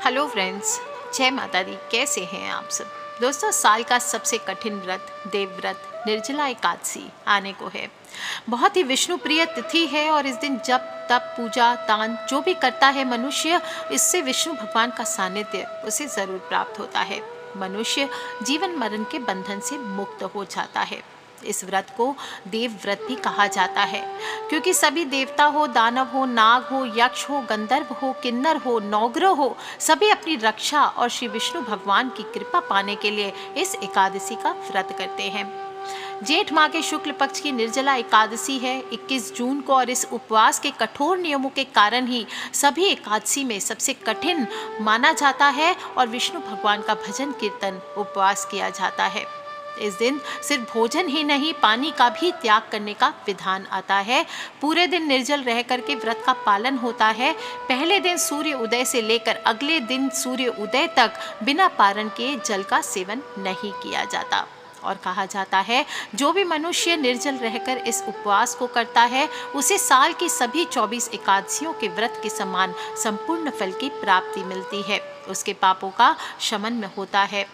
Hello friends, जय माता दी। कैसे हैं आप सब दोस्तों। साल का सबसे कठिन व्रत देवव्रत निर्जला एकादशी आने को है। बहुत ही विष्णु प्रिय तिथि है और इस दिन जप तप पूजा दान जो भी करता है मनुष्य, इससे विष्णु भगवान का सानिध्य उसे जरूर प्राप्त होता है। मनुष्य जीवन मरण के बंधन से मुक्त हो जाता है। इस व्रत को देव व्रत भी कहा जाता है, क्योंकि सभी देवता हो, दानव हो, नाग हो, यक्ष हो, गंधर्व हो, किन्नर हो, नौग्रह हो, सभी अपनी रक्षा और श्री विष्णु भगवान की कृपा पाने के लिए इस एकादशी का व्रत करते हैं। जेठ माह के शुक्ल पक्ष की निर्जला एकादशी है 21 जून को, और इस उपवास के कठोर नियमों के कारण ही सभी एकादशी में सबसे कठिन माना जाता है और विष्णु भगवान का भजन कीर्तन उपवास किया जाता है। इस दिन सिर्फ भोजन ही नहीं, पानी का भी त्याग करने का विधान आता है। पूरे दिन निर्जल रह करके व्रत का पालन होता है। पहले दिन सूर्य उदय से लेकर अगले दिन सूर्य उदय तक बिना पारण के जल का सेवन नहीं किया जाता। और कहा जाता है जो भी मनुष्य निर्जल रहकर इस उपवास को करता है उसे साल की सभी 24 एकादशियों के व्रत के समान संपूर्ण फल की प्राप्ति मिलती है। उसके पापों का शमन में होता है।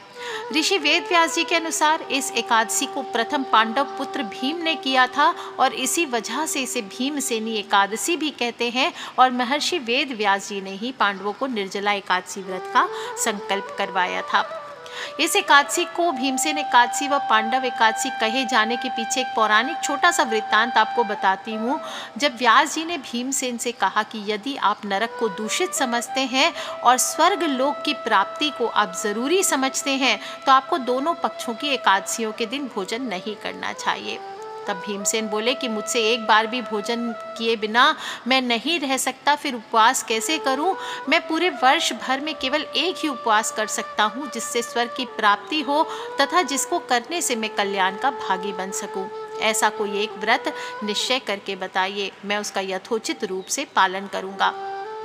ऋषि वेद व्यास जी के अनुसार इस एकादशी को प्रथम पांडव पुत्र भीम ने किया था और इसी वजह से इसे भीमसेनी एकादशी भी कहते हैं। और महर्षि वेद व्यास जी ने ही पांडवों को निर्जला एकादशी व्रत का संकल्प करवाया था। इस एकादशी को भीमसेन एकादशी व पांडव एकादशी कहे जाने के पीछे एक पौराणिक छोटा सा वृत्तांत आपको बताती हूँ। जब व्यास जी ने भीमसेन से कहा कि यदि आप नरक को दूषित समझते हैं और स्वर्ग लोक की प्राप्ति को आप जरूरी समझते हैं तो आपको दोनों पक्षों की एकादशियों के दिन भोजन नहीं करना चाहिए। तब भीमसेन बोले कि मुझसे एक बार भी भोजन किए बिना मैं नहीं रह सकता, फिर उपवास कैसे करूं? मैं पूरे वर्ष भर में केवल एक ही उपवास कर सकता हूं जिससे स्वर्ग की प्राप्ति हो तथा जिसको करने से मैं कल्याण का भागी बन सकूं। ऐसा कोई एक व्रत निश्चय करके बताइए, मैं उसका यथोचित रूप से पालन करूंगा।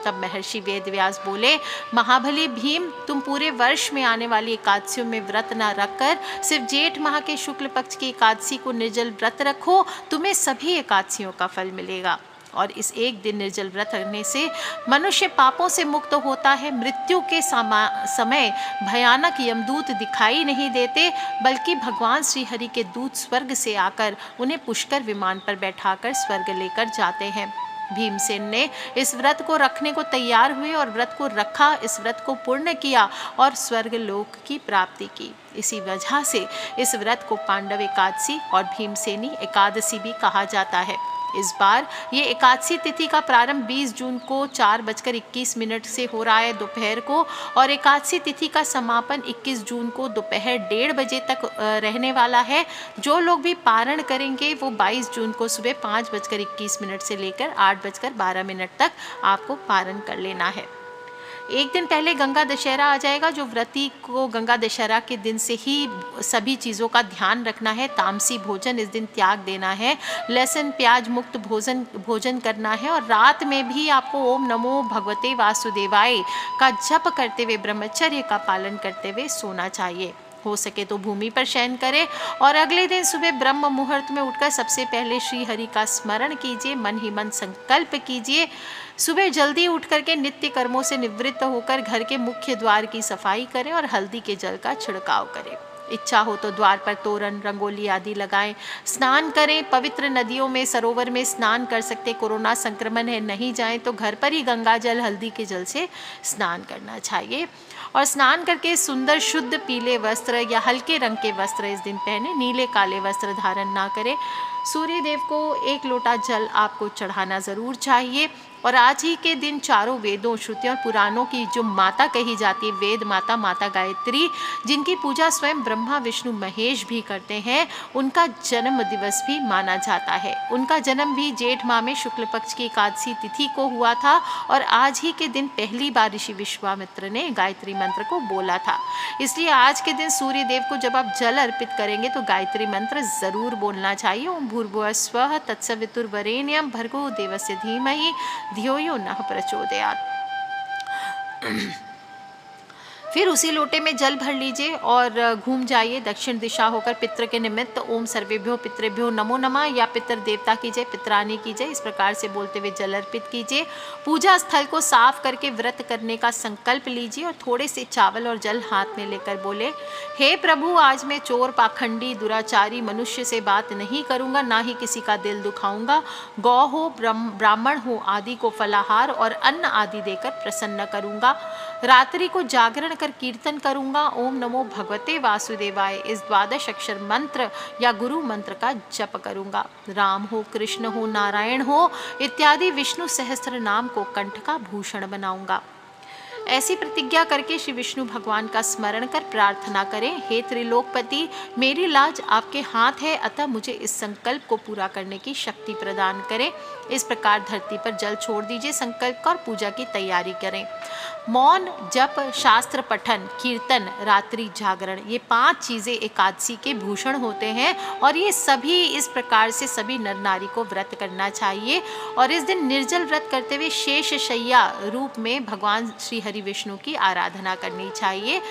तब महर्षि वेदव्यास बोले, महाबली भीम, तुम पूरे वर्ष में आने वाली एकादशियों में व्रत न रखकर सिर्फ जेठ माह के शुक्ल पक्ष की एकादशी को निर्जल व्रत रखो, तुम्हें सभी एकादशियों का फल मिलेगा। और इस एक दिन निर्जल व्रत रखने से मनुष्य पापों से मुक्त होता है। मृत्यु के समय भयानक यमदूत दिखाई नहीं देते, बल्कि भगवान श्री हरि के दूत स्वर्ग से आकर उन्हें पुष्कर विमान पर बैठाकर स्वर्ग लेकर जाते हैं। भीमसेन ने इस व्रत को रखने को तैयार हुए और व्रत को रखा, इस व्रत को पूर्ण किया और स्वर्ग लोक की प्राप्ति की। इसी वजह से इस व्रत को पांडव एकादशी और भीमसेनी एकादशी भी कहा जाता है। इस बार ये एकादशी तिथि का प्रारंभ 20 जून को 4:21 से हो रहा है दोपहर को, और एकादशी तिथि का समापन 21 जून को दोपहर 1:30 बजे तक रहने वाला है। जो लोग भी पारण करेंगे वो 22 जून को सुबह 5:21 से लेकर 8:12 तक आपको पारण कर लेना है। एक दिन पहले गंगा दशहरा आ जाएगा, जो व्रती को गंगा दशहरा के दिन से ही सभी चीज़ों का ध्यान रखना है। तामसी भोजन इस दिन त्याग देना है, लहसुन प्याज मुक्त भोजन करना है, और रात में भी आपको ओम नमो भगवते वासुदेवाय का जप करते हुए ब्रह्मचर्य का पालन करते हुए सोना चाहिए। हो सके तो भूमि पर शयन करें और अगले दिन सुबह ब्रह्म मुहूर्त में उठकर सबसे पहले श्री हरि का स्मरण कीजिए, मन ही मन संकल्प कीजिए। सुबह जल्दी उठ करके नित्य कर्मों से निवृत्त होकर घर के मुख्य द्वार की सफाई करें और हल्दी के जल का छिड़काव करें। इच्छा हो तो द्वार पर तोरण रंगोली आदि लगाएं। स्नान करें, पवित्र नदियों में सरोवर में स्नान कर सकते। कोरोना संक्रमण है, नहीं जाएं तो घर पर ही गंगा जल हल्दी के जल से स्नान करना चाहिए। और स्नान करके सुंदर शुद्ध पीले वस्त्र या हल्के रंग के वस्त्र इस दिन पहने, नीले काले वस्त्र धारण ना करें। सूर्य देव को 1 लोटा जल आपको चढ़ाना ज़रूर चाहिए। और आज ही के दिन चारों वेदों, श्रुतियों और पुराणों की जो माता कही जाती है, वेद माता, माता गायत्री, जिनकी पूजा स्वयं ब्रह्मा विष्णु महेश भी करते हैं, उनका जन्म दिवस भी माना जाता है। उनका जन्म भी जेठ माह में शुक्ल पक्ष की एकादशी तिथि को हुआ था और आज ही के दिन पहली बार ऋषि विश्वामित्र ने गायत्री मंत्र को बोला था। इसलिए आज के दिन सूर्य देव को जब आप जल अर्पित करेंगे तो गायत्री मंत्र जरूर बोलना चाहिए। ओम भूर्भुवः स्वः तत्सवितुर्वरेण्यं भर्गो देवस्य धीमहि धियो यो नः प्रचोदयात्। फिर उसी लोटे में जल भर लीजिए और घूम जाइए दक्षिण दिशा होकर पितृ के निमित्त ओम सर्वेभ्यो पितृभ्यो नमो नमः या पितृ देवता कीजिए, पितरानी कीजिए, इस प्रकार से बोलते हुए जल अर्पित कीजिए। पूजा स्थल को साफ करके व्रत करने का संकल्प लीजिए और थोड़े से चावल और जल हाथ में लेकर बोले, हे प्रभु, आज मैं चोर, पाखंडी, दुराचारी मनुष्य से बात नहीं करूंगा, ना ही किसी का दिल दुखाऊंगा। गौ हो, ब्राह्मण हो आदि को फलाहार और अन्न आदि देकर प्रसन्न करूंगा। रात्रि को जागरण कर कीर्तन करूंगा। ओम नमो भगवते वासुदेवाय इस 12 अक्षर मंत्र या गुरु मंत्र का जप करूंगा। राम हो, कृष्ण हो, नारायण हो इत्यादि विष्णु सहस्त्र नाम को कंठ का भूषण बनाऊंगा। ऐसी प्रतिज्ञा करके श्री विष्णु भगवान का स्मरण कर प्रार्थना करें, हे त्रिलोकपति, मेरी लाज आपके हाथ है, अतः मुझे इस संकल्प को पूरा करने की शक्ति प्रदान करें। इस प्रकार धरती पर जल छोड़ दीजिए संकल्प का और पूजा की तैयारी करें। मौन, जप, शास्त्र पठन, कीर्तन, रात्रि जागरण, ये 5 चीजें एकादशी के भूषण होते हैं और ये सभी इस प्रकार से सभी नर नारी को व्रत करना चाहिए। और इस दिन निर्जल व्रत करते हुए शेष शैया रूप में भगवान श्री हरि विष्णु की आराधना करनी चाहिए।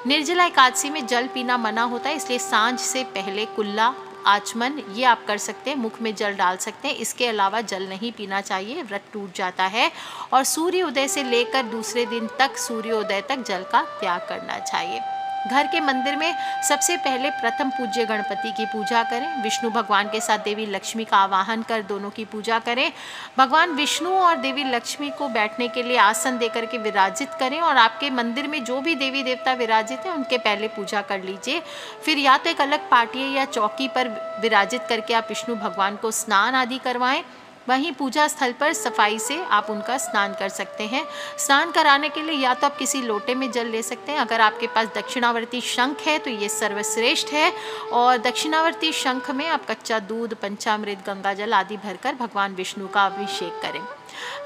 निर्जला एकादशी में जल पीना मना होता है, इसलिए सांझ से पहले कुल्ला, आचमन ये आप कर सकते हैं, मुख में जल डाल सकते हैं। इसके अलावा जल नहीं पीना चाहिए, व्रत टूट जाता है। और सूर्य उदय से लेकर दूसरे दिन तक सूर्योदय तक जल का त्याग करना चाहिए। घर के मंदिर में सबसे पहले प्रथम पूज्य गणपति की पूजा करें। विष्णु भगवान के साथ देवी लक्ष्मी का आवाहन कर दोनों की पूजा करें। भगवान विष्णु और देवी लक्ष्मी को बैठने के लिए आसन देकर के विराजित करें और आपके मंदिर में जो भी देवी देवता विराजित हैं उनके पहले पूजा कर लीजिए। फिर या तो एक अलग पाटिये या चौकी पर विराजित करके आप विष्णु भगवान को स्नान आदि करवाएं। वहीं पूजा स्थल पर सफाई से आप उनका स्नान कर सकते हैं। स्नान कराने के लिए या तो आप किसी लोटे में जल ले सकते हैं, अगर आपके पास दक्षिणावर्ती शंख है तो ये सर्वश्रेष्ठ है। और दक्षिणावर्ती शंख में आप कच्चा दूध, पंचामृत, गंगा जल आदि भरकर भगवान विष्णु का अभिषेक करें।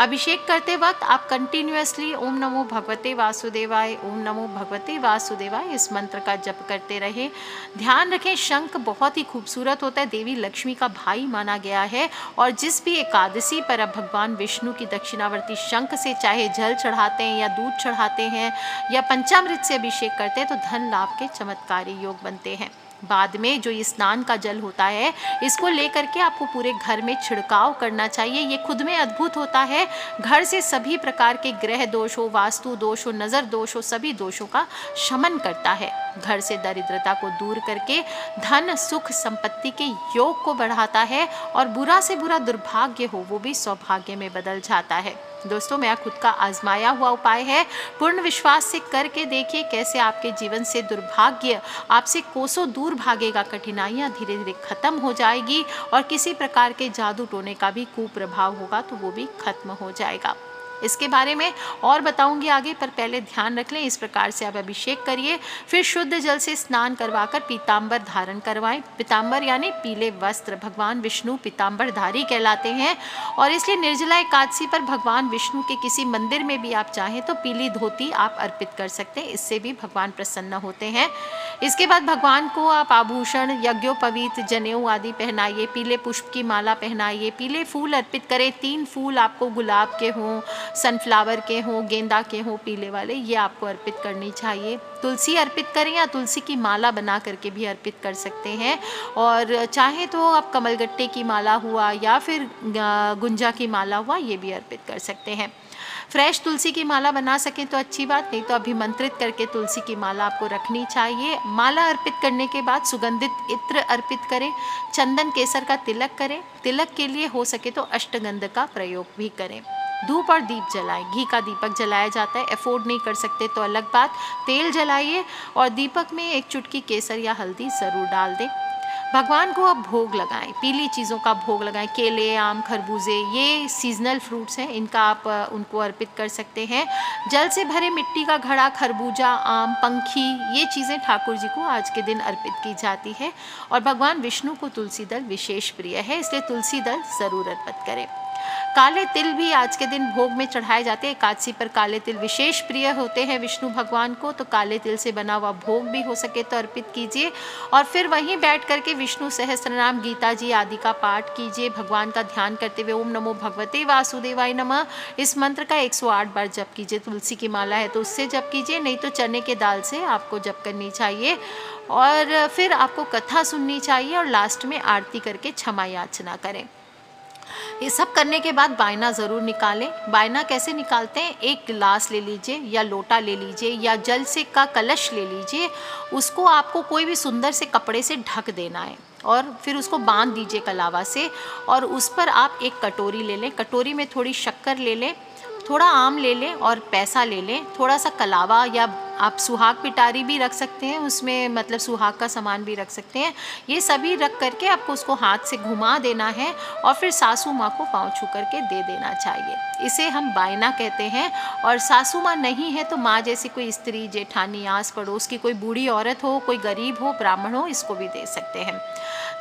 अभिषेक करते वक्त आप कंटिन्यूअसली ओम नमो भगवते वासुदेवाय, ओम नमो भगवते वासुदेवाय इस मंत्र का जप करते रहें। ध्यान रखें, शंख बहुत ही खूबसूरत होता है, देवी लक्ष्मी का भाई माना गया है। और जिस भी एकादशी पर आप भगवान विष्णु की दक्षिणावर्ती शंख से चाहे जल चढ़ाते हैं या दूध चढ़ाते हैं या पंचामृत से अभिषेक करते हैं तो धन लाभ के चमत्कारी योग बनते हैं। बाद में जो ये स्नान का जल होता है इसको लेकर के आपको पूरे घर में छिड़काव करना चाहिए। ये खुद में अद्भुत होता है, घर से सभी प्रकार के ग्रह दोष हो, वास्तु दोष हो, नज़र दोष हो, सभी दोषों का शमन करता है। घर से दरिद्रता को दूर करके धन, सुख, संपत्ति के योग को बढ़ाता है और बुरा से बुरा दुर्भाग्य हो वो भी सौभाग्य में बदल जाता है। दोस्तों, मेरा खुद का आजमाया हुआ उपाय है, पूर्ण विश्वास से करके देखिए कैसे आपके जीवन से दुर्भाग्य आपसे कोसों दूर भागेगा, कठिनाइयाँ धीरे धीरे खत्म हो जाएगी और किसी प्रकार के जादू टोने का भी कुप्रभाव होगा तो वो भी खत्म हो जाएगा। इसके बारे में और बताऊंगी आगे, पर पहले ध्यान रख लें इस प्रकार से आप अभिषेक करिए। फिर शुद्ध जल से स्नान करवाकर पीताम्बर धारण करवाएं। पीताम्बर यानी पीले वस्त्र, भगवान विष्णु पीताम्बरधारी कहलाते हैं और इसलिए निर्जला एकादशी पर भगवान विष्णु के किसी मंदिर में भी आप चाहें तो पीली धोती आप अर्पित कर सकते हैं, इससे भी भगवान प्रसन्न होते हैं। इसके बाद भगवान को आप आभूषण, यज्ञोपवीत, जनेऊ आदि पहनाइए, पीले पुष्प की माला पहनाइए, पीले फूल अर्पित करें। 3 फूल आपको गुलाब के हों, सनफ्लावर के हों, गेंदा के हों, पीले वाले, ये आपको अर्पित करनी चाहिए। तुलसी अर्पित करें या तुलसी की माला बना करके भी अर्पित कर सकते हैं। और चाहे तो आप कमलगट्टे की माला हुआ या फिर गुंजा की माला हुआ, ये भी अर्पित कर सकते हैं। फ्रेश तुलसी की माला बना सकें तो अच्छी बात, नहीं तो अभिमंत्रित करके तुलसी की माला आपको रखनी चाहिए। माला अर्पित करने के बाद सुगंधित इत्र अर्पित करें, चंदन केसर का तिलक करें। तिलक के लिए हो सके तो अष्टगंध का प्रयोग भी करें। धूप और दीप जलाएं, घी का दीपक जलाया जाता है, अफोर्ड नहीं कर सकते तो अलग बात। तेल जलाइए और दीपक में 1 चुटकी केसर या हल्दी ज़रूर डाल दें। भगवान को आप भोग लगाएं, पीली चीज़ों का भोग लगाएं, केले, आम, खरबूजे, ये सीजनल फ्रूट्स हैं, इनका आप उनको अर्पित कर सकते हैं। जल से भरे मिट्टी का घड़ा, खरबूजा, आम, पंखी, ये चीज़ें ठाकुर जी को आज के दिन अर्पित की जाती है। और भगवान विष्णु को तुलसी दल विशेष प्रिय है, इसलिए तुलसी दल ज़रूर अर्पित करें। काले तिल भी आज के दिन भोग में चढ़ाए जाते हैं। एकादशी पर काले तिल विशेष प्रिय होते हैं विष्णु भगवान को, तो काले तिल से बना हुआ भोग भी हो सके तो अर्पित कीजिए। और फिर वहीं बैठ करके विष्णु सहस्त्रनाम, गीता जी आदि का पाठ कीजिए, भगवान का ध्यान करते हुए ओम नमो भगवते वासुदेवाय नमः इस मंत्र का 108 बार जप कीजिए। तुलसी की माला है तो उससे जप कीजिए, नहीं तो चने के दाल से आपको जप करनी चाहिए। और फिर आपको कथा सुननी चाहिए और लास्ट में आरती करके क्षमा याचना करें। ये सब करने के बाद बायना ज़रूर निकालें। बायना कैसे निकालते हैं? एक गिलास ले लीजिए या लोटा ले लीजिए या जल से का कलश ले लीजिए, उसको आपको कोई भी सुंदर से कपड़े से ढक देना है और फिर उसको बांध दीजिए कलावा से, और उस पर आप एक कटोरी ले लें। कटोरी में थोड़ी शक्कर ले लें, थोड़ा आम ले लें और पैसा ले लें, थोड़ा सा कलावा, या आप सुहाग पिटारी भी रख सकते हैं उसमें, मतलब सुहाग का सामान भी रख सकते हैं। ये सभी रख करके आपको उसको हाथ से घुमा देना है और फिर सासू माँ को पाँव छू करके दे देना चाहिए। इसे हम बायना कहते हैं। और सासू माँ नहीं है तो माँ जैसी कोई स्त्री, जेठानी, आस पड़ोस की कोई बूढ़ी औरत हो, कोई गरीब हो, ब्राह्मण हो, इसको भी दे सकते हैं।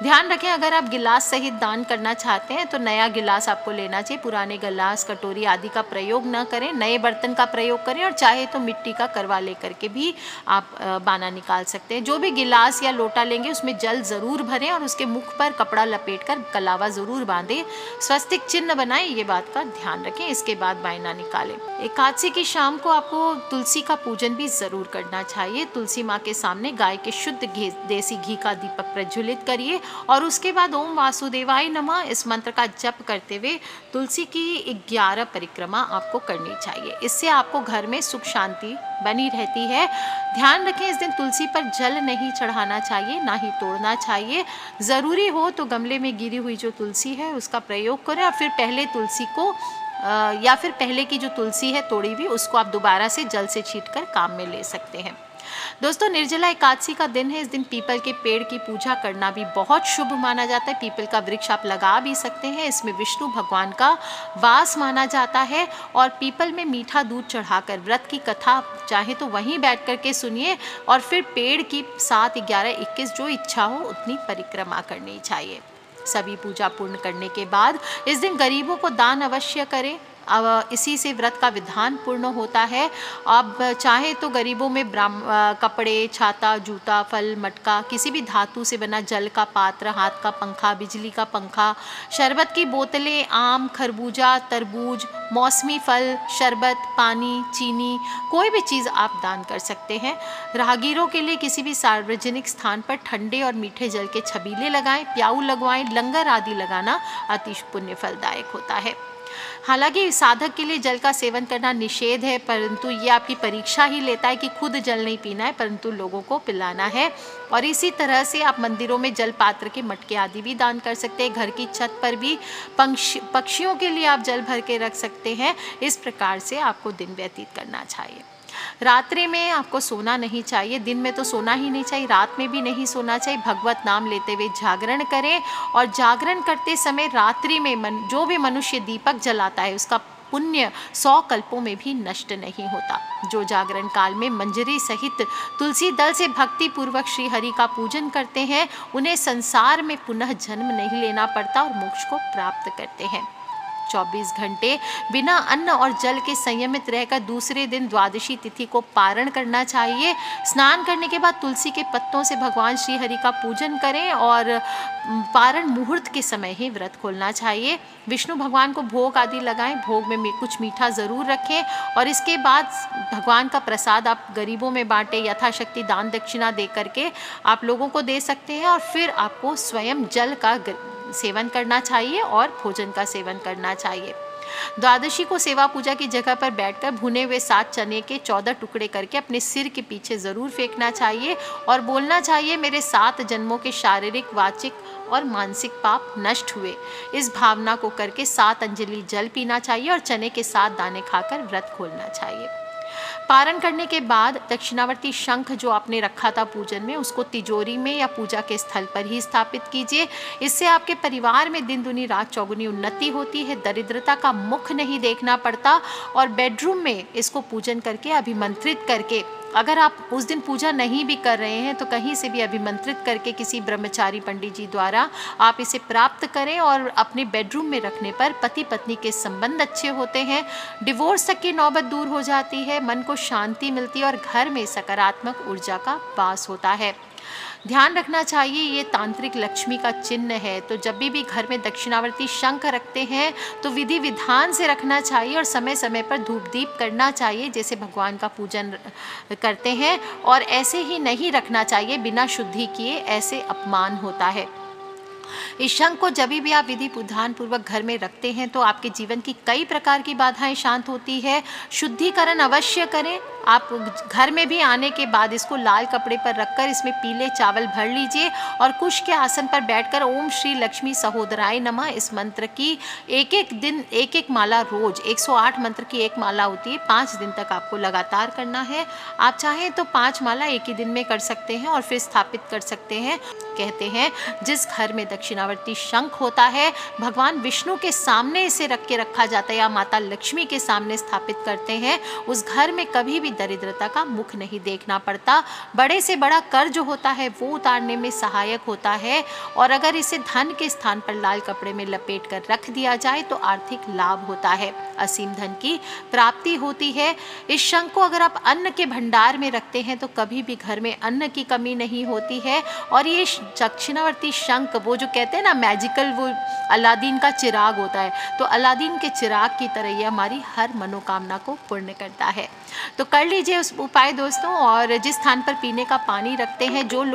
ध्यान रखें, अगर आप गिलास सहित दान करना चाहते हैं तो नया गिलास आपको लेना चाहिए। पुराने गिलास, कटोरी आदि का प्रयोग न करें, नए बर्तन का प्रयोग करें। और चाहे तो मिट्टी का करवा लेकर के भी आप बाना निकाल सकते हैं। जो भी गिलास या लोटा लेंगे उसमें जल ज़रूर भरें और उसके मुख पर कपड़ा लपेटकर कलावा ज़रूर बांधें, स्वस्तिक चिन्ह बनाएं, ये बात का ध्यान रखें। इसके बाद बायना निकालें। एकादशी की शाम को आपको तुलसी का पूजन भी ज़रूर करना चाहिए। तुलसी माँ के सामने गाय के शुद्ध घी, देसी घी का दीपक प्रज्वलित करिए और उसके बाद ओम वासुदेवाय नमः इस मंत्र का जप करते हुए तुलसी की 11 परिक्रमा आपको करनी चाहिए। इससे आपको घर में सुख शांति बनी रहती है। ध्यान रखें, इस दिन तुलसी पर जल नहीं चढ़ाना चाहिए, ना ही तोड़ना चाहिए। ज़रूरी हो तो गमले में गिरी हुई जो तुलसी है उसका प्रयोग करें और फिर पहले तुलसी को या फिर पहले की जो तुलसी है तोड़ी हुई, उसको आप दोबारा से जल से छींटकर काम में ले सकते हैं। दोस्तों, निर्जला एकादशी का दिन है। इस दिन पीपल के पेड़ की पूजा करना भी बहुत शुभ माना जाता है। पीपल का वृक्ष आप लगा भी सकते हैं, इसमें विष्णु भगवान का वास माना जाता है। और पीपल में मीठा दूध चढ़ाकर व्रत की कथा चाहे तो वहीं बैठ कर के सुनिए और फिर पेड़ की 7, 11, 21 जो इच्छा हो उतनी परिक्रमा करनी चाहिए। सभी पूजा पूर्ण करने के बाद इस दिन गरीबों को दान अवश्य करें। अब इसी से व्रत का विधान पूर्ण होता है। अब चाहे तो गरीबों में कपड़े, छाता, जूता, फल, मटका, किसी भी धातु से बना जल का पात्र, हाथ का पंखा, बिजली का पंखा, शरबत की बोतलें, आम, खरबूजा, तरबूज, मौसमी फल, शरबत, पानी, चीनी, कोई भी चीज़ आप दान कर सकते हैं। राहगीरों के लिए किसी भी सार्वजनिक स्थान पर ठंडे और मीठे जल के छबीले लगाएं, प्याऊ लगवाएं, लंगर आदि लगाना अति पुण्य फलदायक होता है। हालांकि साधक के लिए जल का सेवन करना निषेध है, परंतु ये आपकी परीक्षा ही लेता है कि खुद जल नहीं पीना है परंतु लोगों को पिलाना है। और इसी तरह से आप मंदिरों में जल पात्र के मटके आदि भी दान कर सकते हैं। घर की छत पर भी पक्षियों के लिए आप जल भर के रख सकते हैं। इस प्रकार से आपको दिन व्यतीत करना चाहिए। रात्रि में आपको सोना नहीं चाहिए, दिन में तो सोना ही नहीं चाहिए, रात में भी नहीं सोना चाहिए। भगवत नाम लेते हुए जागरण करें और जागरण करते समय रात्रि में जो भी मनुष्य दीपक जलाता है उसका पुण्य 100 कल्पों में भी नष्ट नहीं होता। जो जागरण काल में मंजरी सहित तुलसी दल से भक्ति पूर्वक श्री हरि का पूजन करते हैं उन्हें संसार में पुनः जन्म नहीं लेना पड़ता और मोक्ष को प्राप्त करते हैं। 24 घंटे बिना अन्न और जल के संयमित रहकर दूसरे दिन द्वादशी तिथि को पारण करना चाहिए। स्नान करने के बाद तुलसी के पत्तों से भगवान श्री हरि का पूजन करें और पारण मुहूर्त के समय ही व्रत खोलना चाहिए। विष्णु भगवान को भोग आदि लगाएं, भोग में कुछ मीठा ज़रूर रखें और इसके बाद भगवान का प्रसाद आप गरीबों में बांटें। यथाशक्ति दान दक्षिणा दे करके आप लोगों को दे सकते हैं और फिर आपको स्वयं जल का सेवन करना चाहिए और भोजन का सेवन करना चाहिए। द्वादशी को सेवा पूजा की जगह पर बैठकर भुने हुए 7 चने के 14 टुकड़े करके अपने सिर के पीछे ज़रूर फेंकना चाहिए और बोलना चाहिए, मेरे 7 जन्मों के शारीरिक, वाचिक और मानसिक पाप नष्ट हुए। इस भावना को करके 7 अंजलि जल पीना चाहिए और चने के 7 दाने खाकर व्रत खोलना चाहिए। पारण करने के बाद दक्षिणावर्ती शंख जो आपने रखा था पूजन में उसको तिजोरी में या पूजा के स्थल पर ही स्थापित कीजिए। इससे आपके परिवार में दिन दुनी रात चौगुनी उन्नति होती है, दरिद्रता का मुख नहीं देखना पड़ता और बेडरूम में इसको पूजन करके अभिमंत्रित करके अगर आप उस दिन पूजा नहीं भी कर रहे हैं तो कहीं से भी अभिमंत्रित करके किसी ब्रह्मचारी पंडित जी द्वारा आप इसे प्राप्त करें, और अपने बेडरूम में रखने पर पति पत्नी के संबंध अच्छे होते हैं, डिवोर्स तक की नौबत दूर हो जाती है, मन को शांति मिलती है और घर में सकारात्मक ऊर्जा का वास होता है। ध्यान रखना चाहिए, ये तांत्रिक लक्ष्मी का चिन्ह है, तो जब भी घर में दक्षिणावर्ती शंख रखते हैं तो विधि विधान से रखना चाहिए और समय समय पर धूप दीप करना चाहिए, जैसे भगवान का पूजन करते हैं। और ऐसे ही नहीं रखना चाहिए बिना शुद्धि किए, ऐसे अपमान होता है। इस शंख को जब भी आप विधि विधान पूर्वक घर में रखते हैं तो आपके जीवन की कई प्रकार की बाधाएं शांत होती है। शुद्धिकरण अवश्य करें। आप घर में भी आने के बाद इसको लाल कपड़े पर रखकर इसमें पीले चावल भर लीजिए और कुश के आसन पर बैठकर ओम श्री लक्ष्मी सहोदराय नमः इस मंत्र की एक एक दिन एक एक माला, रोज 108 मंत्र की एक माला होती है, 5 दिन तक आपको लगातार करना है। आप चाहें तो 5 माला एक ही दिन में कर सकते हैं और फिर स्थापित कर सकते हैं। कहते हैं जिस घर में दक्षिणावर्ती शंख होता है भगवान विष्णु के सामने इसे रख के रखा जाता है या माता लक्ष्मी के सामने स्थापित करते हैं, उस घर में कभी भी दरिद्रता का मुख नहीं देखना पड़ता। बड़े से बड़ा कर्ज होता है वो उतारने में सहायक होता है। और अगर इसे धन के स्थान पर लाल कपड़े में लपेट कर रख दिया जाए तो आर्थिक लाभ होता है, असीम धन की प्राप्ति होती है। इस शंख को अगर आप अन्न के भंडार में रखते हैं तो कभी भी घर में अन्न की कमी नहीं होती है। और ये दक्षिणावर्ती शंख, वो जो कहते हैं ना मैजिकल, वो अलादीन का चिराग होता है, तो अलादीन के चिराग की तरह ये हमारी हर मनोकामना को पूर्ण करता है। तो कर लीजिए उस उपाय दोस्तों। और जिस स्थान पर पीने का पानी रखते हैं, जिन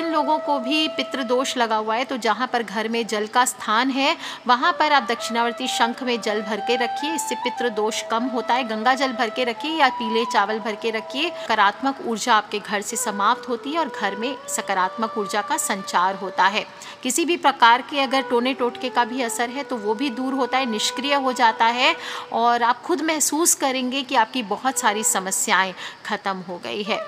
लोगों को भी पितृदोष लगा हुआ है, तो जहाँ पर घर में जल का स्थान है वहाँ पर आप दक्षिणावर्ती शंख में जल भर के रखिए, इससे पितृदोष कम होता है। गंगा जल भर के रखिए या पीले चावल भर के रखिए। सकारात्मक ऊर्जा आपके घर से समाप्त होती है और घर में सकारात्मक ऊर्जा का संचार होता है। किसी भी प्रकार के अगर टोने टोटके का भी असर है तो वो भी दूर होता है, निष्क्रिय हो जाता है और आप खुद महसूस करेंगे कि आपकी बहुत सारी समस्याएं खत्म हो गई है।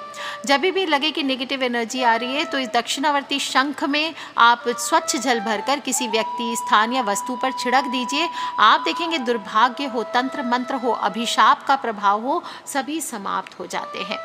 जब भी लगे कि नेगेटिव एनर्जी आ रही है तो इस दक्षिणावर्ती शंख में आप स्वच्छ जल भरकर किसी व्यक्ति, स्थान या वस्तु पर छिड़क दीजिए। आप देखेंगे दुर्भाग्य हो, तंत्र मंत्र हो, अभिशाप का प्रभाव हो, सभी समाप्त हो जाते हैं।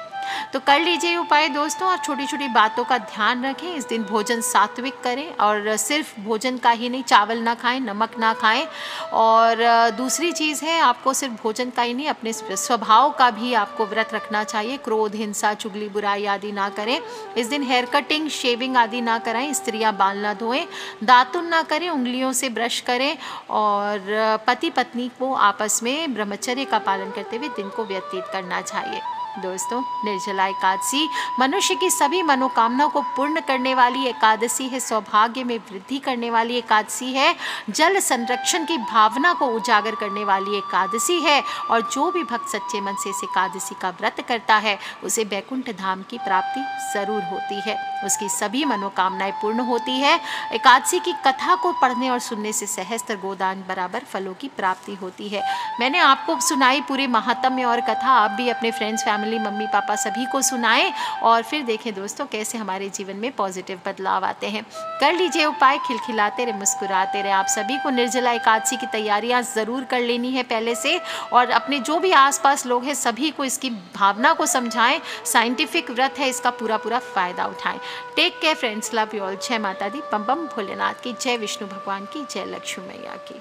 तो कर लीजिए उपाय दोस्तों और छोटी छोटी बातों का ध्यान रखें। इस दिन भोजन सात्विक करें और सिर्फ भोजन का ही नहीं, चावल ना खाएं, नमक ना खाएं। और दूसरी चीज़ है, आपको सिर्फ भोजन का ही नहीं अपने स्वभाव का भी आपको व्रत रखना चाहिए। क्रोध, हिंसा, चुगली, बुराई आदि ना करें। इस दिन हेयर कटिंग, शेविंग आदि ना कराएं। स्त्रियां बाल ना धोएं, दातुन ना करें, उंगलियों से ब्रश करें। और पति पत्नी को आपस में ब्रह्मचर्य का पालन करते हुए दिन को व्यतीत करना चाहिए। दोस्तों, निर्जला एकादशी मनुष्य की सभी मनोकामनाओं को पूर्ण करने वाली एकादशी है, सौभाग्य में वृद्धि करने वाली एकादशी है, जल संरक्षण की भावना को उजागर करने वाली एकादशी है। और जो भी भक्त सच्चे मन से इस एकादशी का व्रत करता है उसे बैकुंठ धाम की प्राप्ति जरूर होती है, उसकी सभी मनोकामनाएं पूर्ण होती है। एकादशी की कथा को पढ़ने और सुनने से सहस्त्र गोदान बराबर फलों की प्राप्ति होती है। मैंने आपको सुनाई पूरे महात्म्य और कथा, आप भी अपने फ्रेंड्स, फैमिली, मम्मी पापा सभी को सुनाएं और फिर देखें दोस्तों कैसे हमारे जीवन में पॉजिटिव बदलाव आते हैं। कर लीजिए उपाय, खिलखिलाते रहे, मुस्कुराते रहे। आप सभी को निर्जला एकादशी की तैयारियां ज़रूर कर लेनी है पहले से, और अपने जो भी आसपास लोग हैं सभी को इसकी भावना को समझाएं। साइंटिफिक व्रत है, इसका पूरा फ़ायदा उठाएं। Take care friends, love you all. जय माता दी, बम बम भोलेनाथ की जय, विष्णु भगवान की जय, लक्ष्मी मैया की।